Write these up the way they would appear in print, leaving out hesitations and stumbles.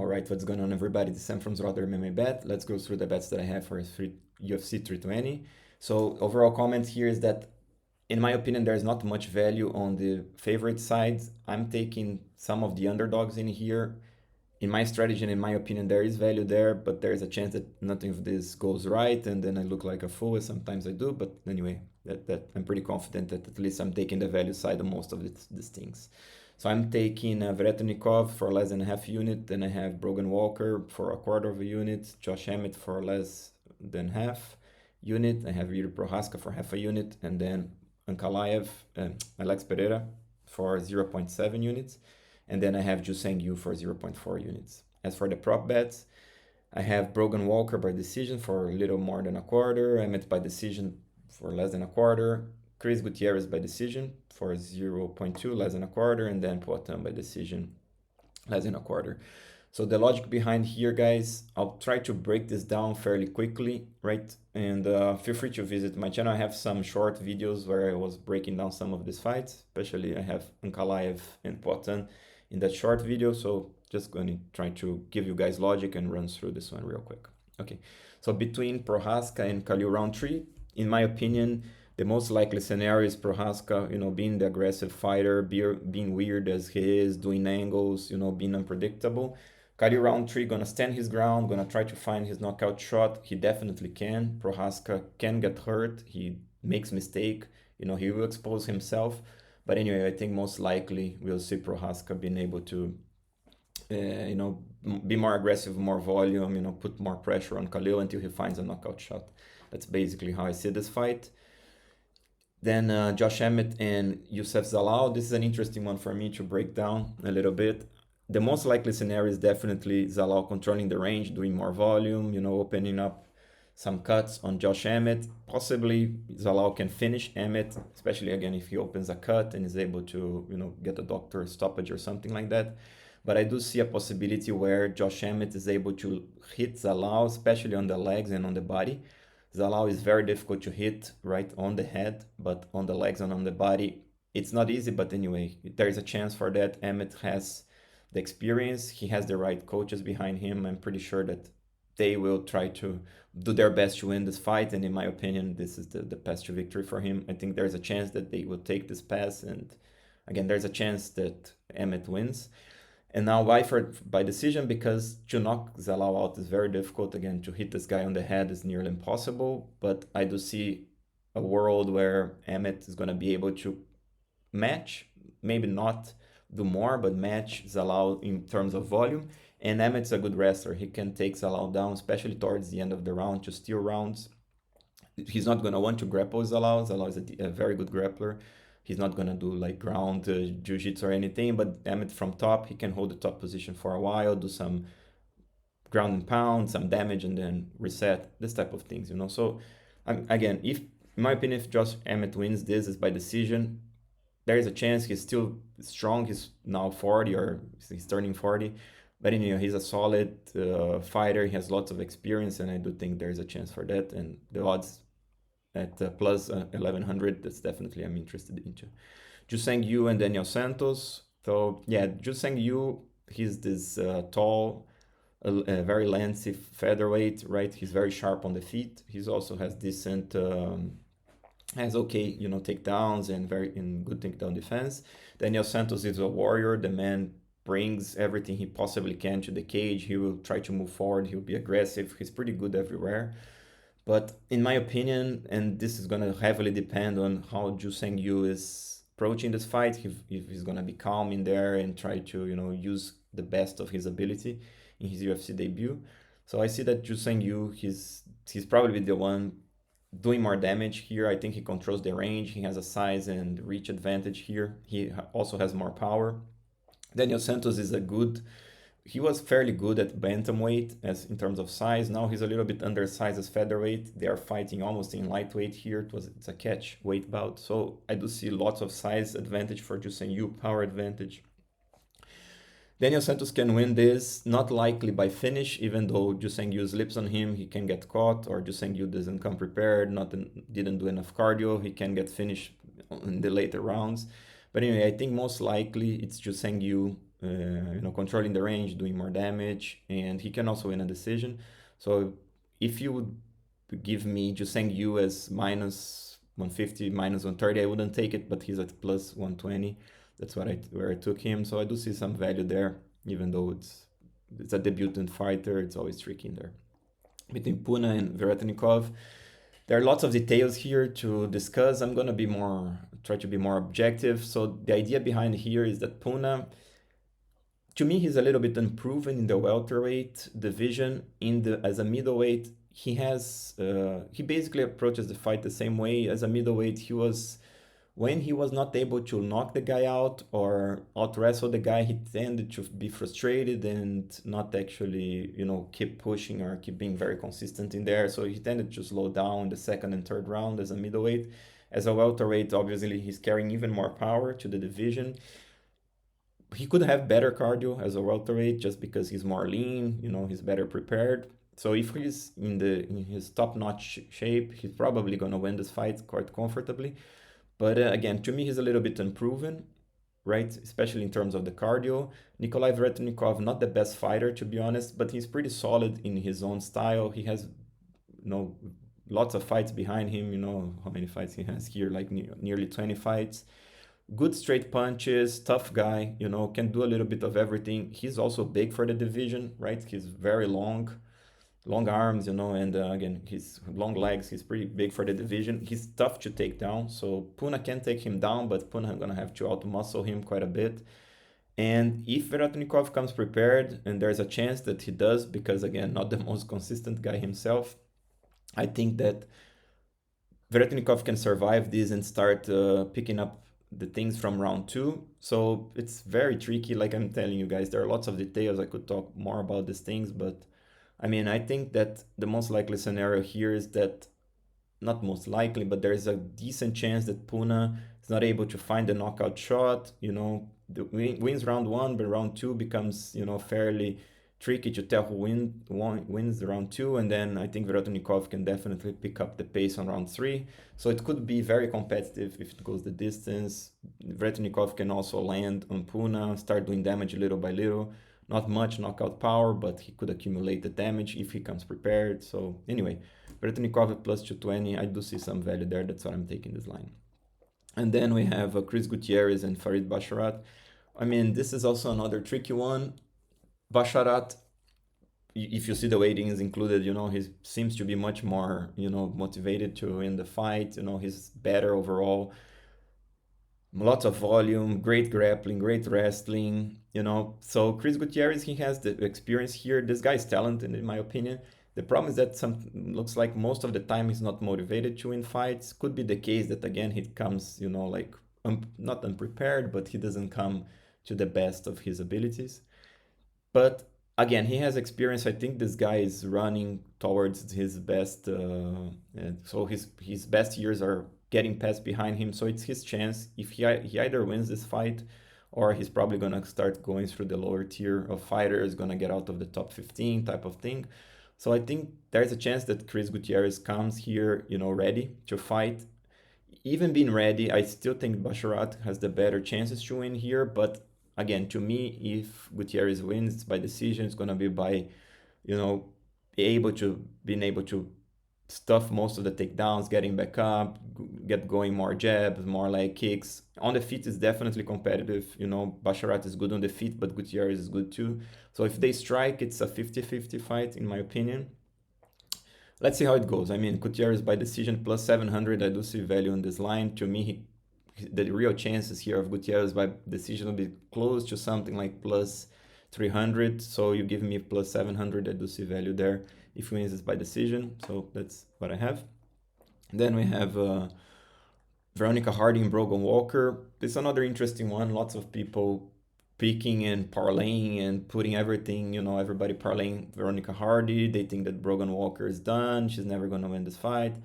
Alright, what's going on everybody? This is Sam from Zroder MMA Bet. Let's go through the bets that I have for UFC 320. So overall comment here is that in my opinion there's not much value on the favorite side. I'm taking some of the underdogs in here. In my strategy and in my opinion there is value there, but there is a chance that nothing of this goes right and then I look like a fool, as sometimes I do. But anyway, that I'm pretty confident that at least I'm taking the value side on most of these things. So I'm taking Veretnikov for less than a half unit. Then I have Brogan Walker for a quarter of a unit. Josh Emmett for less than half unit. I have Yuri Prohaska for half a unit. And then Ankalaev, Alex Pereira for 0.7 units. And then I have Juseng Yu for 0.4 units. As for the prop bets, I have Brogan Walker by decision for a little more than a quarter. Emmett by decision for less than a quarter. Chris Gutierrez by decision for 0.2, less than a quarter, and then Poatan by decision, less than a quarter. So the logic behind here, guys, I'll try to break this down fairly quickly, right? And feel free to visit my channel. I have some short videos where I was breaking down some of these fights, especially I have Ankalaev and Poatan in that short video. So just going to try to give you guys logic and run through this one real quick. Okay, so between Prohaska and Khalil Roundtree, in my opinion, the most likely scenario is Prohaska, being the aggressive fighter, being weird as he is, doing angles, being unpredictable. Khalil Roundtree gonna stand his ground, gonna try to find his knockout shot. He definitely can. Prohaska can get hurt. He makes mistake. He will expose himself. But anyway, I think most likely we'll see Prohaska being able to, be more aggressive, more volume, put more pressure on Khalil until he finds a knockout shot. That's basically how I see this fight. Then Josh Emmett and Youssef Zalal. This is an interesting one for me to break down a little bit. The most likely scenario is definitely Zalal controlling the range, doing more volume, opening up some cuts on Josh Emmett. Possibly Zalal can finish Emmett, especially again if he opens a cut and is able to, get a doctor stoppage or something like that. But I do see a possibility where Josh Emmett is able to hit Zalal, especially on the legs and on the body. Zalal is very difficult to hit right on the head, but on the legs and on the body, it's not easy. But anyway, there is a chance for that. Emmett has the experience. He has the right coaches behind him. I'm pretty sure that they will try to do their best to win this fight. And in my opinion, this is the path to victory for him. I think there's a chance that they will take this pass. And again, there's a chance that Emmett wins. And now why by decision? Because to knock Zalal out is very difficult. Again, to hit this guy on the head is nearly impossible. But I do see a world where Emmett is going to be able to match, maybe not do more, but match Zalal in terms of volume. And Emmett's a good wrestler. He can take Zalal down, especially towards the end of the round, to steal rounds. He's not going to want to grapple Zalal. Zalal is a very good grappler. He's not going to do like ground jiu-jitsu or anything, but Emmett from top, he can hold the top position for a while, do some ground and pound, some damage, and then reset, this type of things, So again, in my opinion, if Josh Emmett wins this is by decision, there is a chance. He's still strong. He's now 40 or he's turning 40. But anyway, he's a solid fighter. He has lots of experience, and I do think there's a chance for that. And the odds at plus 1100, that's definitely I'm interested into. Juseng Yu and Daniel Santos. So yeah, Juseng Yu, he's this tall, very lancy featherweight, right? He's very sharp on the feet. He also has decent, has okay, takedowns and very in good takedown defense. Daniel Santos is a warrior. The man brings everything he possibly can to the cage. He will try to move forward. He'll be aggressive. He's pretty good everywhere. But in my opinion, and this is going to heavily depend on how Juseng Yu is approaching this fight, if he's going to be calm in there and try to, use the best of his ability in his UFC debut. So I see that Juseng Yu, he's probably the one doing more damage here. I think he controls the range. He has a size and reach advantage here. He also has more power. Daniel Santos is he was fairly good at bantamweight as in terms of size. Now he's a little bit undersized as featherweight. They are fighting almost in lightweight here. It's a catch weight bout. So I do see lots of size advantage for Juseng Yu, power advantage. Daniel Santos can win this, not likely by finish, even though Juseng Yu slips on him, he can get caught, or Juseng Yu doesn't come prepared, didn't do enough cardio, he can get finished in the later rounds. But anyway, I think most likely it's Juseng Yu controlling the range, doing more damage, and he can also win a decision. So if you would give me Juseng Yu as minus 150, minus 130, I wouldn't take it, but he's at plus 120. That's where I took him. So I do see some value there, even though it's a debutant fighter. It's always tricky in there. Between Puna and Veretnikov, there are lots of details here to discuss. I'm gonna try to be more objective. So the idea behind here is that Puna, to me, he's a little bit unproven in the welterweight division. As a middleweight, he basically approaches the fight the same way as a middleweight. When he was not able to knock the guy out or out wrestle the guy, he tended to be frustrated and not actually, keep pushing or keep being very consistent in there. So he tended to slow down in the second and third round as a middleweight. As a welterweight, obviously, he's carrying even more power to the division. He could have better cardio as a welterweight just because he's more lean, he's better prepared. So if he's in his top-notch shape, he's probably gonna win this fight quite comfortably. But again, to me, he's a little bit unproven, right? Especially in terms of the cardio. Nikolai Veretnikov, not the best fighter, to be honest, but he's pretty solid in his own style. He has, lots of fights behind him. You know how many fights he has here, like nearly 20 fights. Good straight punches, tough guy, can do a little bit of everything. He's also big for the division, right? He's very long arms, and again, his long legs. He's pretty big for the division. He's tough to take down. So Puna can take him down, but Puna gonna have to outmuscle him quite a bit. And if Veratnikov comes prepared, and there's a chance that he does, because again, not the most consistent guy himself, I think that Veratnikov can survive this and start picking up the things from round two. So it's very tricky. Like I'm telling you guys, there are lots of details. I could talk more about these things, but I think that the most likely scenario here is that, not most likely, but there's a decent chance that Puna is not able to find the knockout shot. Wins round one, but round two becomes, fairly tricky to tell who wins the round two. And then I think Veratnikov can definitely pick up the pace on round three. So it could be very competitive if it goes the distance. Veratnikov can also land on Puna, start doing damage little by little. Not much knockout power, but he could accumulate the damage if he comes prepared. So anyway, Veratnikov at plus 220, I do see some value there. That's why I'm taking this line. And then we have Chris Gutierrez and Farid Basharat. This is also another tricky one. Basharat, if you see the weightings included, he seems to be much more, motivated to win the fight. He's better overall. Lots of volume, great grappling, great wrestling, So Chris Gutierrez, he has the experience here. This guy is talented, in my opinion. The problem is that looks like most of the time he's not motivated to win fights. Could be the case that again he comes, not unprepared, but he doesn't come to the best of his abilities. But again, he has experience. I think this guy is running towards his best. So his best years are getting past behind him. So it's his chance. If he either wins this fight, or he's probably gonna start going through the lower tier of fighters, gonna get out of the top 15 type of thing. So I think there's a chance that Chris Gutierrez comes here, ready to fight. Even being ready, I still think Basharat has the better chances to win here. But again, to me, if Gutierrez wins by decision, it's gonna be by, being able to stuff most of the takedowns, getting back up, get going more jabs, more leg kicks. On the feet is definitely competitive. Basharat is good on the feet, but Gutierrez is good too. So if they strike, it's a 50-50 fight, in my opinion. Let's see how it goes. Gutierrez by decision plus 700. I do see value in this line. To me, the real chances here of Gutierrez by decision will be close to something like plus 300. So you give me plus 700. I do see value there if he wins this by decision. So that's what I have. Then we have Veronica Harding, Brogan Walker. This is another interesting one. Lots of people picking and parlaying and putting everything, everybody parlaying Veronica Hardy. They think that Brogan Walker is done. She's never going to win this fight.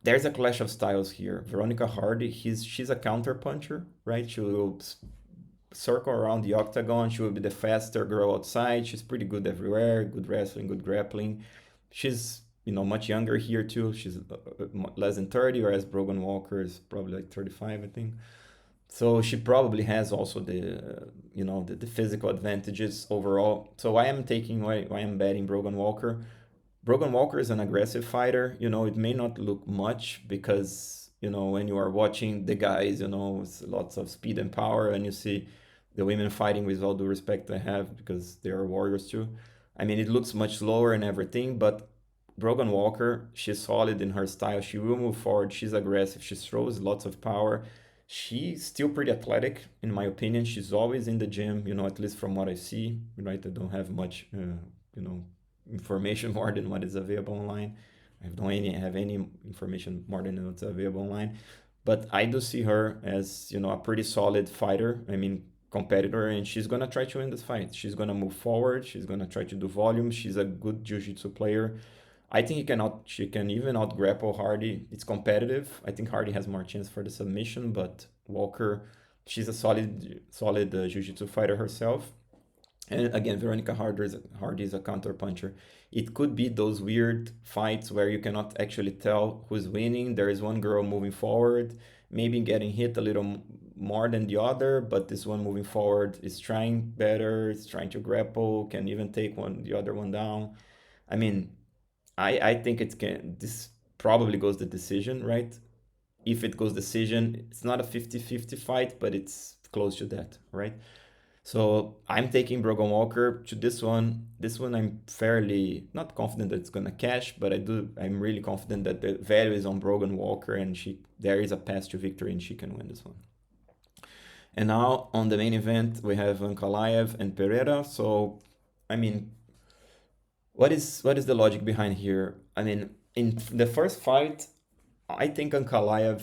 There's a clash of styles here. Veronica Hardy, she's a counter puncher, right? She will circle around the octagon. She will be the faster girl outside. She's pretty good everywhere. Good wrestling, good grappling. She's much younger here too. She's less than 30, whereas Brogan Walker is probably like 35, I think. So she probably has also the physical advantages overall. So I am taking why I'm betting Brogan Walker. Brogan Walker is an aggressive fighter. It may not look much because, when you are watching the guys, with lots of speed and power, and you see the women fighting, with all due respect I have, because they are warriors too. I mean, it looks much slower and everything, but Brogan Walker, she's solid in her style. She will move forward. She's aggressive. She throws lots of power. She's still pretty athletic, in my opinion. She's always in the gym, at least from what I see, right? I don't have much, information more than what is available online. I don't have any information more than what's available online. But I do see her as, a pretty solid fighter. I mean, competitor, and she's gonna try to win this fight. She's gonna move forward. She's gonna try to do volume. She's a good jiu-jitsu player. I think she can even out grapple Hardy. It's competitive. I think Hardy has more chance for the submission, but Walker, she's a solid jiu-jitsu fighter herself. And again, Veronica Hardy is a counter puncher. It could be those weird fights where you cannot actually tell who's winning. There is one girl moving forward, maybe getting hit a little more than the other, but this one moving forward is trying better, it's trying to grapple, can even take the other one down. I mean, I think this probably goes the decision, right? If it goes decision, it's not a 50-50 fight, but it's close to that, right? So I'm taking Brogan Walker to this one. This one I'm fairly not confident that it's gonna cash, but I'm really confident that the value is on Brogan Walker, and there is a path to victory and she can win this one. And now on the main event we have Ankalaev and Pereira. So I mean, what is the logic behind here? I mean, in the first fight, I think Ankalaev,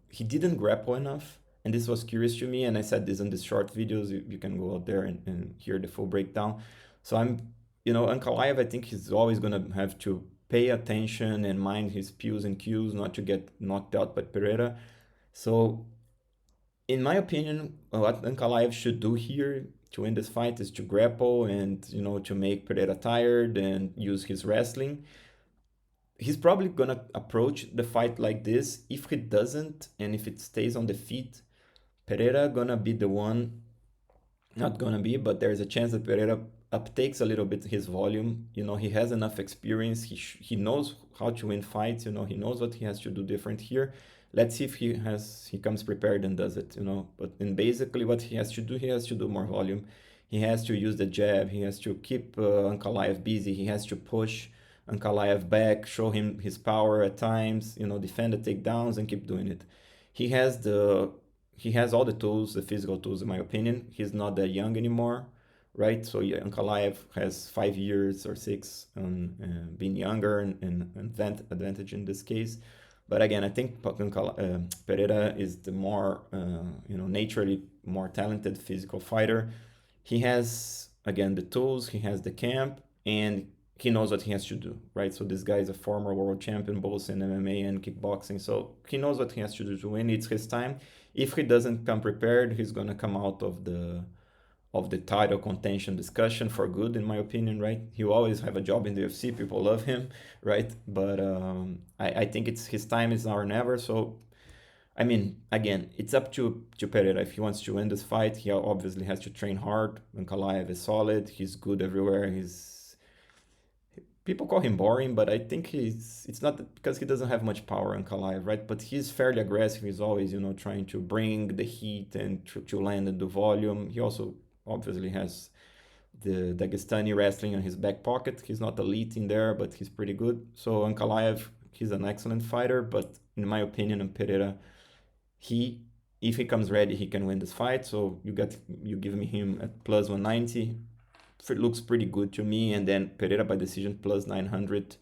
he didn't grapple enough, and this was curious to me. And I said this in the short videos. You can go out there and hear the full breakdown. So Ankalaev, I think he's always gonna have to pay attention and mind his P's and Q's not to get knocked out by Pereira. So in my opinion, what Ankalaev should do here to win this fight is to grapple and to make Pereira tired and use his wrestling. He's probably gonna approach the fight like this. If he doesn't, and if it stays on the feet, Pereira gonna be the one. Not gonna be, but there's a chance that Pereira uptakes a little bit his volume. He has enough experience. He knows how to win fights. He knows what he has to do different here. Let's see if he comes prepared and does it. But in basically what he has to do more volume. He has to use the jab. He has to keep Ankalaev busy. He has to push Ankalaev back, show him his power at times. Defend the takedowns and keep doing it. He has all the tools, the physical tools, in my opinion. He's not that young anymore, right? So yeah, Ankalaev has 5 years or six on being younger and advantage in this case. But again, I think Pereira is the more, naturally more talented physical fighter. He has, again, the tools, he has the camp, and he knows what he has to do, right? So this guy is a former world champion, both in MMA and kickboxing. So he knows what he has to do to win. It's his time. If he doesn't come prepared, he's gonna come out of the title contention discussion for good, in my opinion, right? He will always have a job in the UFC. People love him, right? But I think it's his time is now or never. So I mean, again, it's up to Pereira. If he wants to win this fight, he obviously has to train hard. Ankalaev is solid. He's good everywhere. People call him boring, but I think it's not because he doesn't have much power, Ankalaev, right? But he's fairly aggressive. He's always, trying to bring the heat and to land the volume. He also obviously has the Dagestani wrestling in his back pocket. He's not elite in there, but he's pretty good. So Ankalaev, he's an excellent fighter, but in my opinion, on Pereira, if he comes ready, he can win this fight. So you give me him at plus 190. It looks pretty good to me. And then Pereira by decision plus 900.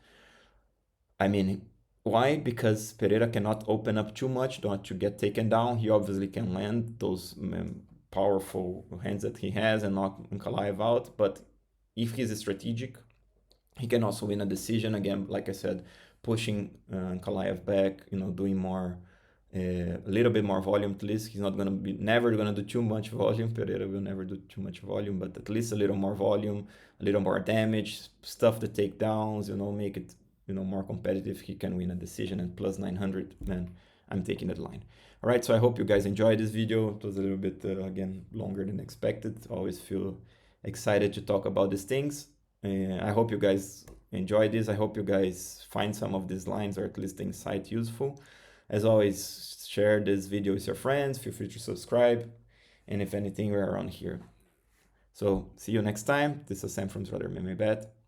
I mean, why? Because Pereira cannot open up too much, not to get taken down. He obviously can land those powerful hands that he has and knock Ankalaev out. But if he's strategic, he can also win a decision. Again, like I said, pushing Ankalaev back, doing more, a little bit more volume at least. He's not going to be never going to do too much volume. Pereira will never do too much volume, but at least a little more volume, a little more damage, stuff the takedowns, make it, more competitive. He can win a decision at plus 900, man. I'm taking that line. All right, so I hope you guys enjoyed this video. It was a little bit, again, longer than expected. Always feel excited to talk about these things. I hope you guys enjoy this. I hope you guys find some of these lines or at least the insight useful. As always, share this video with your friends. Feel free to subscribe. And if anything, we're around here. So see you next time. This is Sam from Brother MMA Bet.